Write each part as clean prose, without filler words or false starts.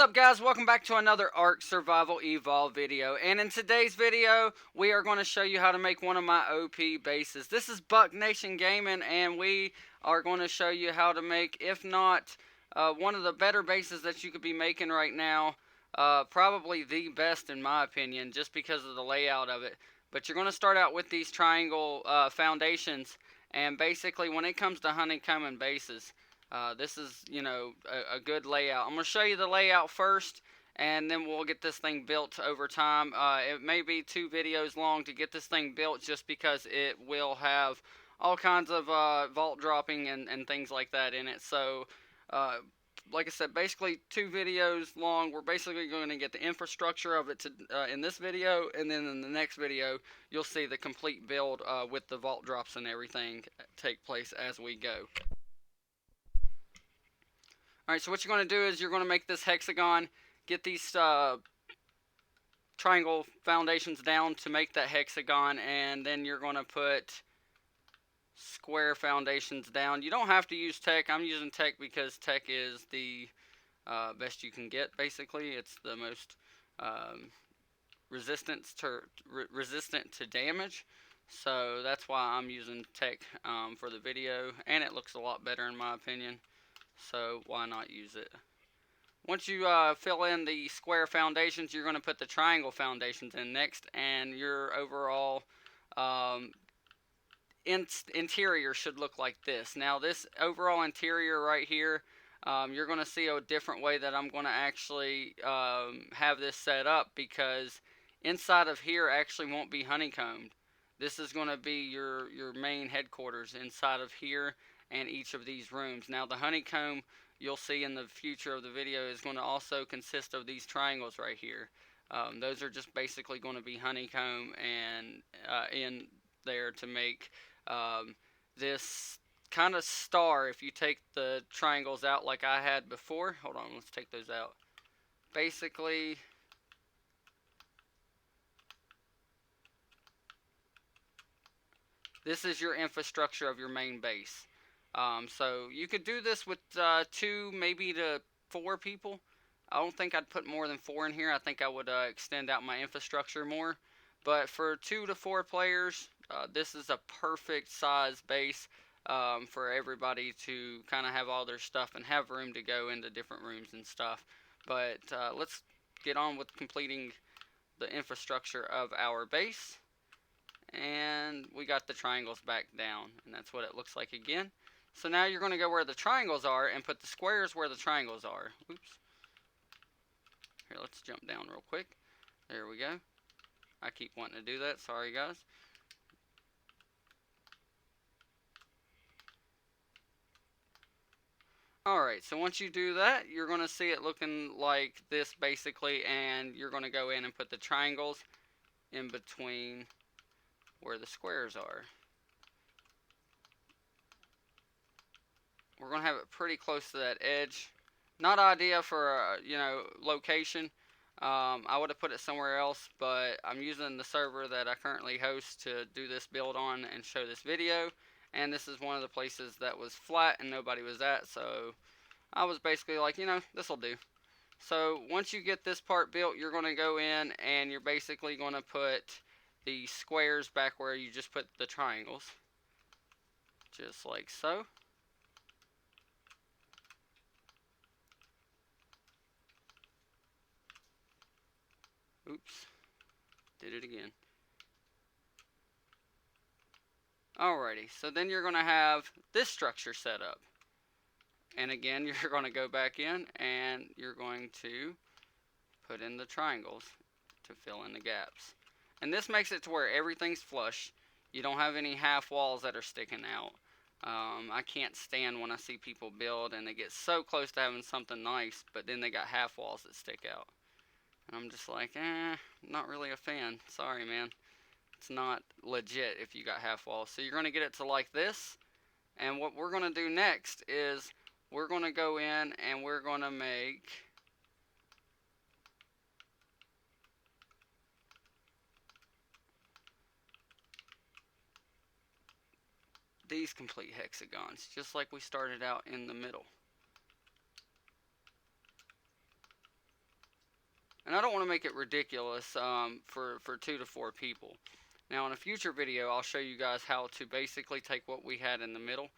up, guys? Welcome back to another Ark Survival Evolved video. And in today's video, we are going to show you how to make one of my OP bases. This is Buck Nation Gaming, and we are going to show you how to make, if not one of the better bases that you could be making right now. Probably the best in my opinion, just because of the layout of it. But you're going to start out with these triangle foundations, and basically when it comes to honeycomb and bases, this is, a good layout. I'm going to show you the layout first, and then we'll get this thing built over time. It may be 2 videos long to get this thing built, just because it will have all kinds of vault dropping and things like that in it. So, like I said, basically 2 videos long. We're basically going to get the infrastructure of it in this video, and then in the next video, you'll see the complete build with the vault drops and everything take place as we go. Alright, so what you're going to do is you're going to make this hexagon, get these triangle foundations down to make that hexagon, and then you're going to put square foundations down. You don't have to use tech. I'm using tech because tech is the best you can get, basically. It's the most resistant to damage. So that's why I'm using tech for the video, and it looks a lot better in my opinion. So why not use it? Once you fill in the square foundations, you're going to put the triangle foundations in next, and your overall interior should look like this. Now this overall interior right here, you're going to see a different way that I'm going to actually have this set up, because inside of here actually won't be honeycombed. This is going to be your main headquarters inside of here and each of these rooms. Now the honeycomb you'll see in the future of the video is going to also consist of these triangles right here. Those are just basically going to be honeycomb and in there to make this kind of star. If you take the triangles out like I had before, hold on, let's take those out. Basically, this is your infrastructure of your main base. So you could do this with 2, maybe to 4 people. I don't think I'd put more than 4 in here. I think I would extend out my infrastructure more. But for 2 to 4 players, this is a perfect size base for everybody to kind of have all their stuff and have room to go into different rooms and stuff. But let's get on with completing the infrastructure of our base. And we got the triangles back down, and that's what it looks like again. So now you're going to go where the triangles are and put the squares where the triangles are. Oops. Here, let's jump down real quick. There we go. I keep wanting to do that. Sorry, guys. Alright, so once you do that, you're going to see it looking like this basically, and you're going to go in and put the triangles in between where the squares are. We're going to have it pretty close to that edge. Not ideal for, location. I would have put it somewhere else, but I'm using the server that I currently host to do this build on and show this video. And this is one of the places that was flat and nobody was at, so I was basically like, this will do. So once you get this part built, you're going to go in and you're basically going to put the squares back where you just put the triangles. Just like so. Oops, did it again. Alrighty, so then you're going to have this structure set up. And again, you're going to go back in and you're going to put in the triangles to fill in the gaps. And this makes it to where everything's flush. You don't have any half walls that are sticking out. I can't stand when I see people build and they get so close to having something nice, but then they got half walls that stick out. And I'm just like, not really a fan. Sorry, man. It's not legit if you got half walls. So you're going to get it to like this. And what we're going to do next is we're going to go in and we're going to make these complete hexagons, just like we started out in the middle. And I don't want to make it ridiculous for 2 to 4 people. Now in a future video I'll show you guys how to basically take what we had in the middle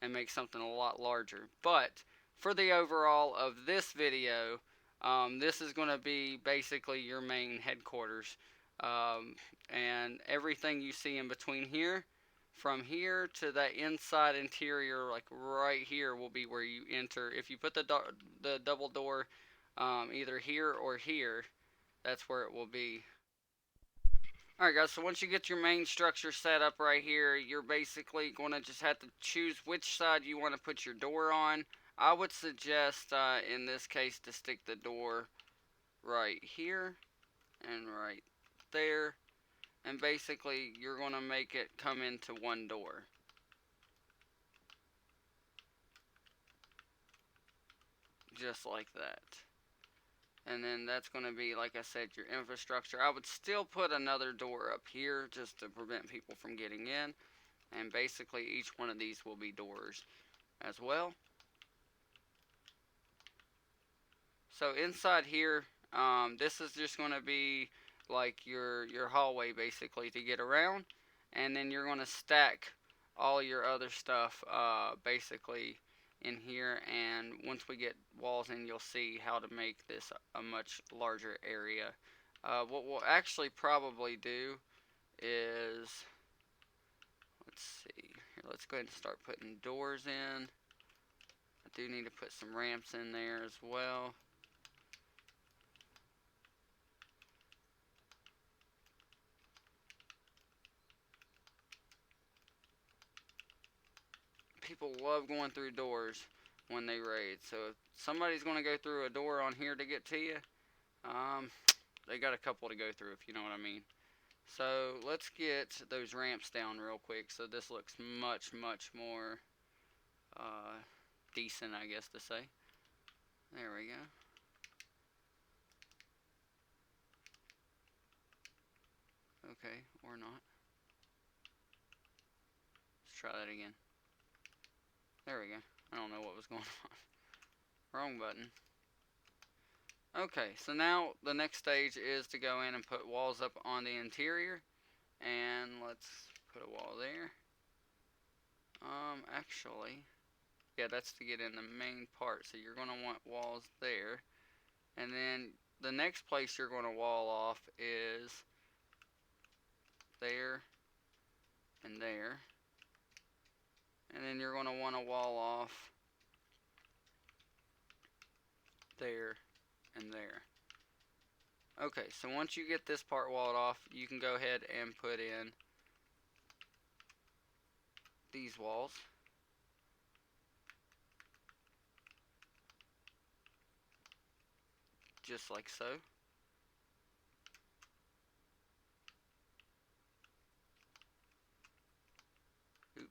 and make something a lot larger. But for the overall of this video, this is going to be basically your main headquarters. And everything you see in between here, from here to that inside interior, like right here, will be where you enter. If you put the double door either here or here, that's where it will be. Alright guys, so once you get your main structure set up right here, you're basically going to just have to choose which side you want to put your door on. I would suggest in this case to stick the door right here and right there, and basically you're going to make it come into one door. Just like that. And then that's going to be, like I said, your infrastructure. I would still put another door up here just to prevent people from getting in. And basically each one of these will be doors as well. So inside here, this is just going to be like your hallway basically to get around. And then you're going to stack all your other stuff basically in here, and once we get walls in, you'll see how to make this a much larger area. What we'll actually probably do is, let's see here, let's go ahead and start putting doors in. I do need to put some ramps in there as well. People love going through doors when they raid, so if somebody's going to go through a door on here to get to you, they got a couple to go through, if you know what I mean. So let's get those ramps down real quick so this looks much more decent, I guess to say. There we go. Okay, or not. Let's try that again. There we go. I don't know what was going on. Wrong button. Okay, so now the next stage is to go in and put walls up on the interior. And let's put a wall there. Actually, yeah, that's to get in the main part. So you're going to want walls there. And then the next place you're going to wall off is there and there. And then you're going to want to wall off there and there. Okay, so once you get this part walled off, you can go ahead and put in these walls. Just like so. Oops.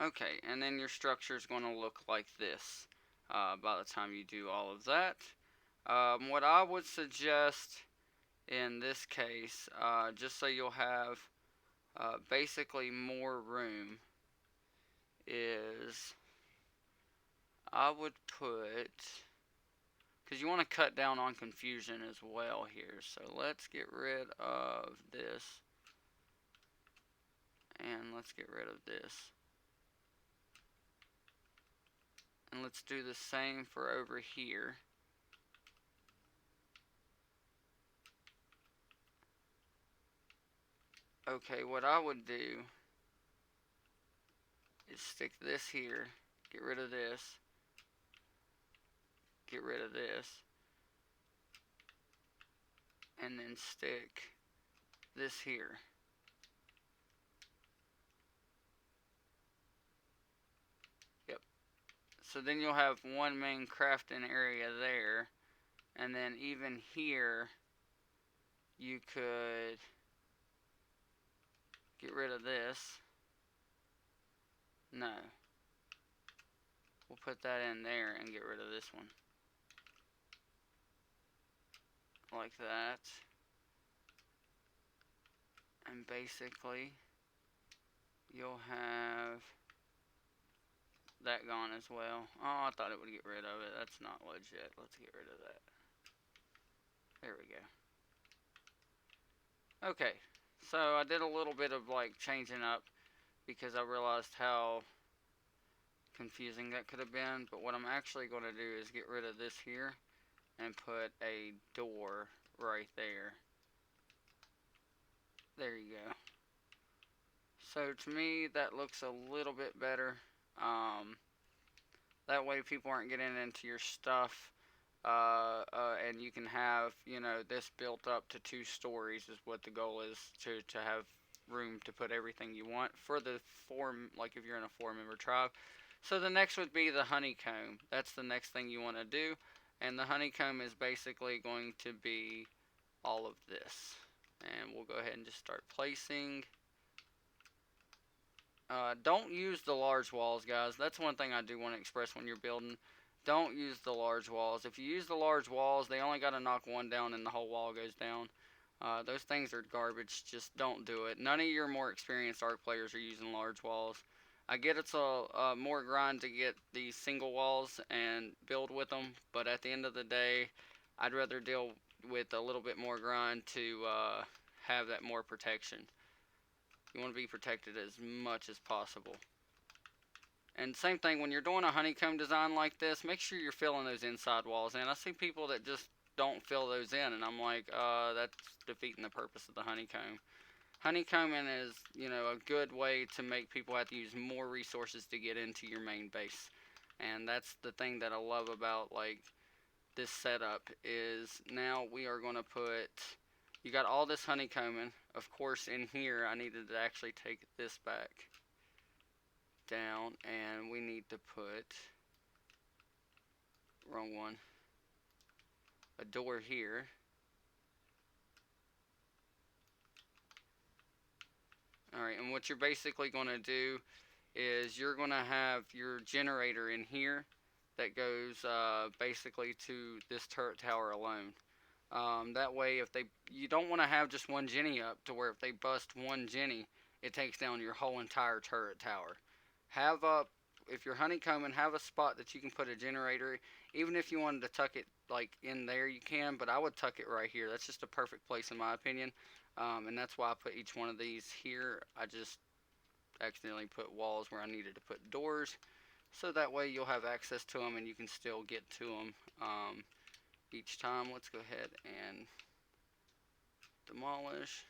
Okay, and then your structure is going to look like this by the time you do all of that. What I would suggest in this case, just so you'll have basically more room, is I would put, because you want to cut down on confusion as well here. So let's get rid of this, and let's get rid of this. And let's do the same for over here. Okay, what I would do is stick this here, get rid of this, get rid of this, and then stick this here. Yep. So then you'll have one main crafting area there, and then even here you could get rid of this. No. We'll put that in there and get rid of this one. Like that. And basically, you'll have that gone as well. Oh, I thought it would get rid of it. That's not legit. Let's get rid of that. There we go. Okay, so I did a little bit of like changing up because I realized how confusing that could have been. But what I'm actually going to do is get rid of this here and put a door right there. There you go. So to me, that looks a little bit better. That way people aren't getting into your stuff. And you can have, you know, this built up to 2 stories is what the goal is, to have room to put everything you want for the 4, like if you're in a 4-member tribe. So the next would be the honeycomb. That's the next thing you want to do. And the honeycomb is basically going to be all of this. And we'll go ahead and just start placing. Don't use the large walls, guys. That's one thing I do want to express when you're building. Don't use the large walls. If you use the large walls, they only got to knock one down and the whole wall goes down. Those things are garbage. Just don't do it. None of your more experienced Ark players are using large walls. I get it's a more grind to get these single walls and build with them, but at the end of the day, I'd rather deal with a little bit more grind to have that more protection. You want to be protected as much as possible. And same thing, when you're doing a honeycomb design like this, make sure you're filling those inside walls in. I see people that just don't fill those in, and I'm like, that's defeating the purpose of the honeycomb. Honeycombing is, you know, a good way to make people have to use more resources to get into your main base. And that's the thing that I love about, like, this setup is now we are going to put, you got all this honeycombing. Of course, in here, I needed to actually take this back down, and we need to put, wrong one, a door here. Alright, and what you're basically going to do is you're going to have your generator in here that goes basically to this turret tower alone. That way, if you don't want to have just one Jenny up to where if they bust one Jenny, it takes down your whole entire turret tower. Have up, if you're honeycombing, have a spot that you can put a generator. Even if you wanted to tuck it like in there, you can, but I would tuck it right here. That's just a perfect place in my opinion. And that's why I put each one of these here. I just accidentally put walls where I needed to put doors, so that way you'll have access to them and you can still get to them each time. Let's go ahead and demolish.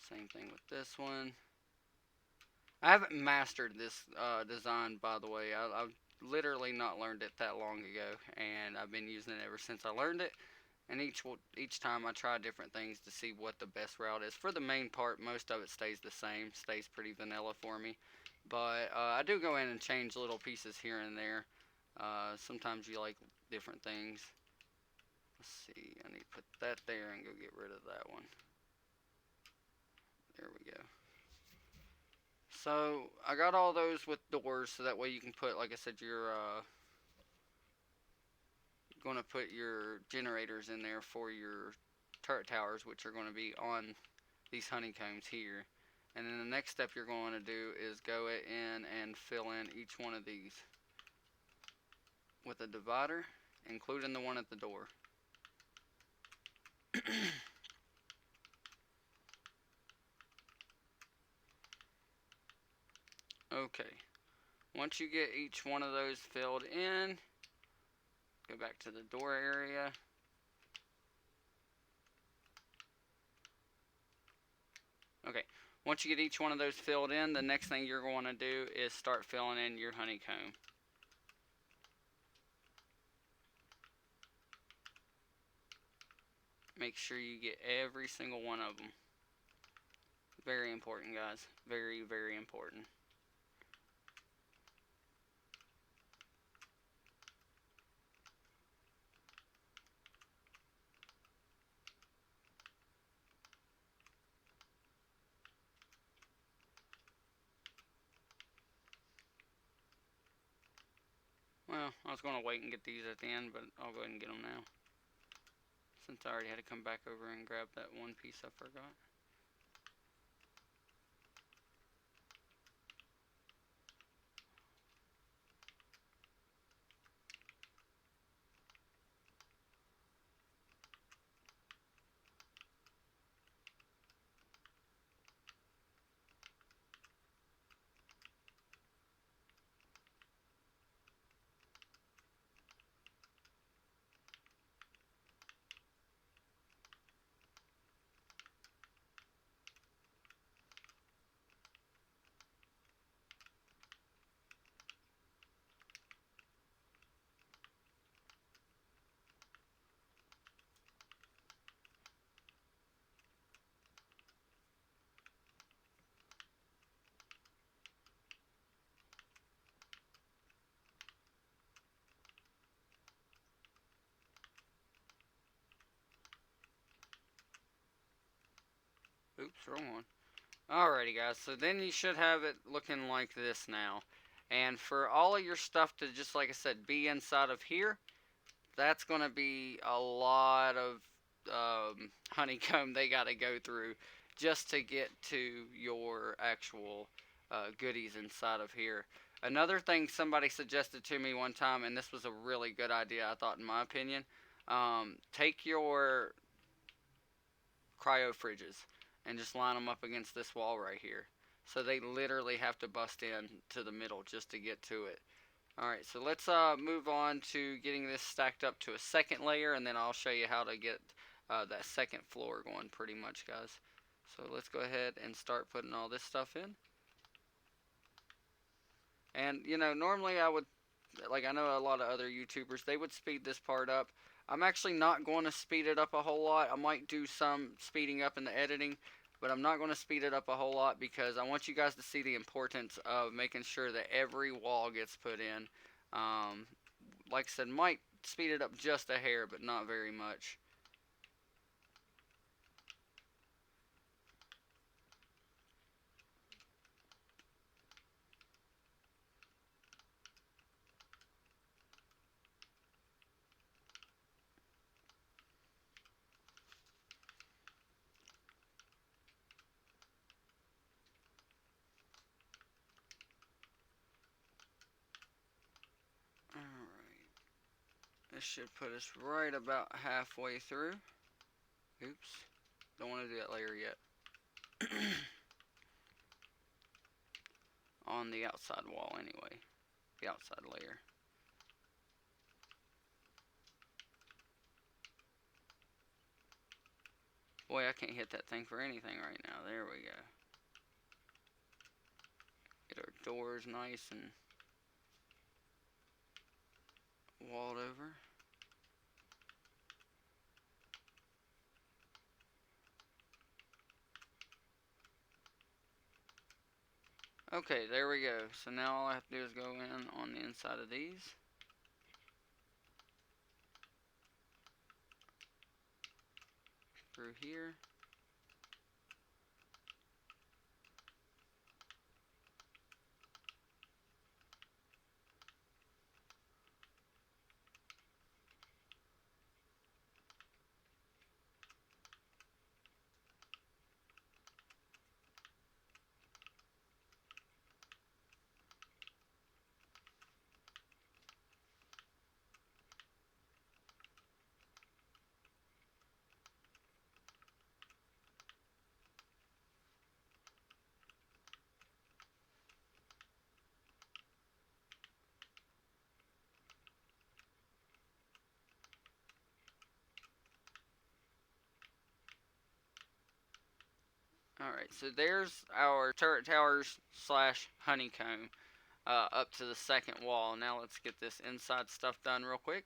Same thing with this one. I haven't mastered this design, by the way. I've literally not learned it that long ago, and I've been using it ever since I learned it. And each time I try different things to see what the best route is. For the main part, most of it stays the same, stays pretty vanilla for me. But I do go in and change little pieces here and there. Sometimes you like different things. Let's see, I need to put that there and go get rid of that one. There we go. So I got all those with doors, so that way you can put, like I said, your going to put your generators in there for your turret towers, which are going to be on these honeycombs here. And then the next step you're going to do is go in and fill in each one of these with a divider, including the one at the door. Okay, once you get each one of those filled in, go back to the door area. Okay, once you get each one of those filled in, the next thing you're going to do is start filling in your honeycomb. Make sure you get every single one of them. Very important, guys. Very, very important. Well, I was going to wait and get these at the end, but I'll go ahead and get them now, since I already had to come back over and grab that one piece I forgot. Oops, wrong one. Alrighty, guys. So then you should have it looking like this now. And for all of your stuff to just, like I said, be inside of here, that's going to be a lot of honeycomb they got to go through just to get to your actual goodies inside of here. Another thing somebody suggested to me one time, and this was a really good idea, I thought, in my opinion. Take your cryo fridges and just line them up against this wall right here. So they literally have to bust in to the middle just to get to it. Alright, so let's move on to getting this stacked up to a second layer, and then I'll show you how to get that second floor going pretty much, guys. So let's go ahead and start putting all this stuff in. And, you know, normally I would, like I know a lot of other YouTubers, they would speed this part up. I'm actually not going to speed it up a whole lot. I might do some speeding up in the editing, but I'm not going to speed it up a whole lot because I want you guys to see the importance of making sure that every wall gets put in. Like I said, might speed it up just a hair, but not very much. Alright. This should put us right about halfway through. Oops. Don't want to do that layer yet. On the outside wall anyway. The outside layer. Boy, I can't hit that thing for anything right now. There we go. Get our doors nice and walled over. Okay, there we go. So now all I have to do is go in on the inside of these. Through here. Alright, so there's our turret towers slash honeycomb up to the second wall. Now let's get this inside stuff done real quick.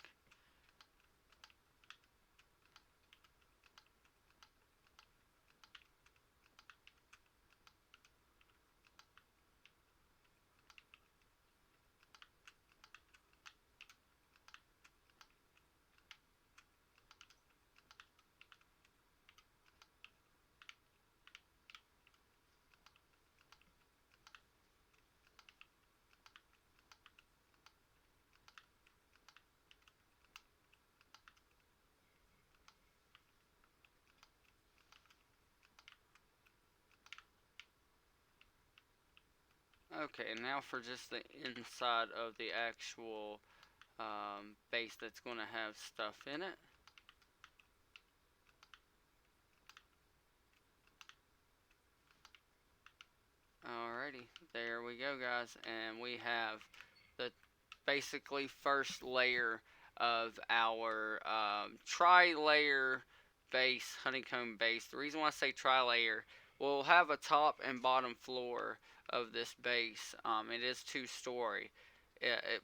Okay, now for just the inside of the actual base that's going to have stuff in it. Alrighty, there we go, guys, and we have the basically first layer of our tri-layer base, honeycomb base. The reason why I say tri-layer, we'll have a top and bottom floor of this base. It is 2-story,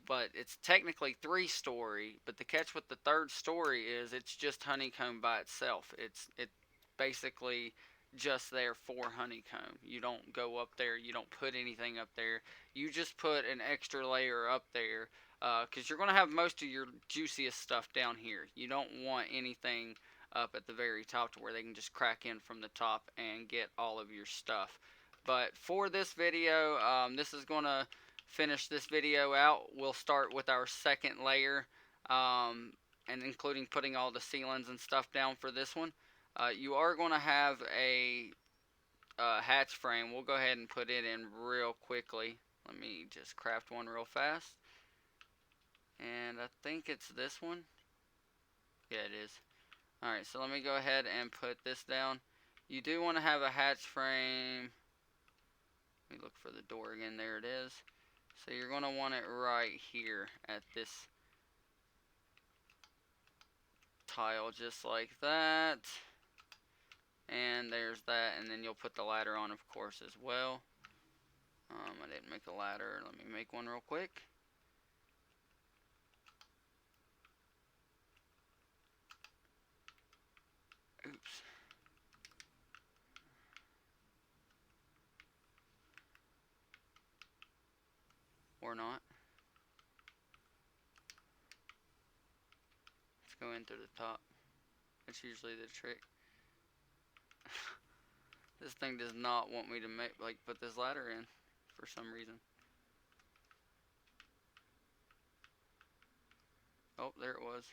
but it's technically 3-story. But the catch with the third story is it's just honeycomb by itself. It's basically just there for honeycomb. You don't go up there, you don't put anything up there, you just put an extra layer up there because you're going to have most of your juiciest stuff down here. You don't want anything up at the very top to where they can just crack in from the top and get all of your stuff. But for this video, this is going to finish this video out. We'll start with our second layer, and including putting all the ceilings and stuff down for this one. You are going to have a hatch frame. We'll go ahead and put it in real quickly. Let me just craft one real fast. And I think it's this one. Yeah, it is. Alright, so let me go ahead and put this down. You do want to have a hatch frame. Let me look for the door again. There it is. So you're going to want it right here at this tile, just like that. And there's that, and then you'll put the ladder on, of course, as well. I didn't make a ladder. Let me make one real quick. Oops. Or not. Let's go in through the top. That's usually the trick. This thing does not want me to put this ladder in for some reason. Oh, there it was.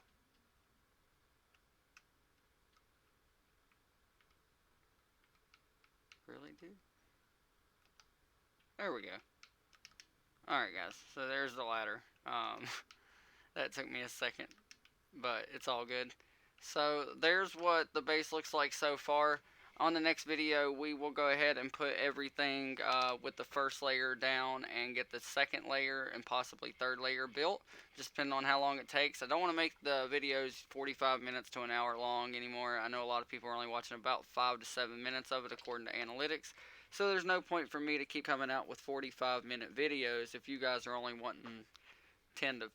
Really, dude? There we go. Alright, guys. So there's the ladder. That took me a second, but it's all good. So there's what the base looks like so far. On the next video, we will go ahead and put everything with the first layer down and get the second layer and possibly third layer built, just depending on how long it takes. I don't want to make the videos 45 minutes to an hour long anymore. I know a lot of people are only watching about 5 to 7 minutes of it according to analytics. So there's no point for me to keep coming out with 45-minute videos if you guys are only wanting 10 to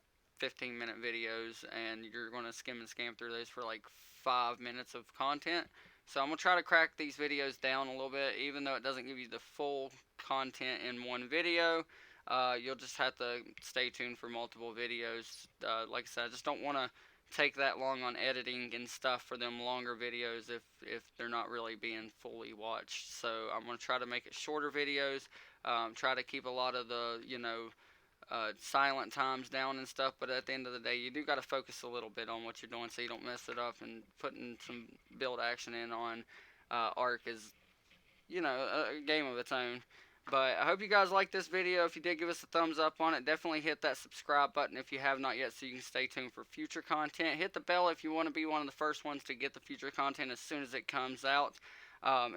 15-minute videos and you're going to skim and scam through those for like 5 minutes of content. So I'm going to try to crack these videos down a little bit, even though it doesn't give you the full content in one video. You'll just have to stay tuned for multiple videos. Like I said, I just don't want to take that long on editing and stuff for them longer videos if they're not really being fully watched. So I'm going to try to make it shorter videos, try to keep a lot of the, silent times down and stuff, but at the end of the day, you do got to focus a little bit on what you're doing so you don't mess it up, and putting some build action in on Ark is, a game of its own. But I hope you guys liked this video. If you did, give us a thumbs up on it. Definitely hit that subscribe button if you have not yet so you can stay tuned for future content. Hit the bell if you want to be one of the first ones to get the future content as soon as it comes out.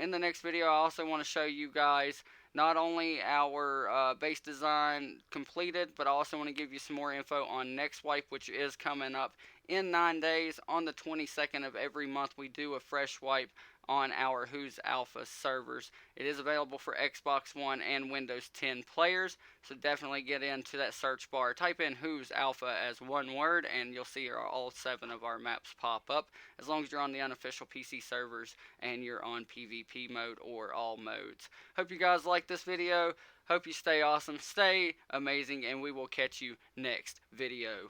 In the next video, I also want to show you guys not only our base design completed, but I also want to give you some more info on Next Wipe, which is coming up in 9 days. On the 22nd of every month, we do a fresh wipe on our Who's Alpha servers. It is available for Xbox One and Windows 10 players, so definitely get into that search bar, type in Who's Alpha as one word, and you'll see all 7 of our maps pop up, as long as you're on the unofficial PC servers and you're on PvP mode or all modes. Hope you guys like this video. Hope you stay awesome, stay amazing, and we will catch you next video.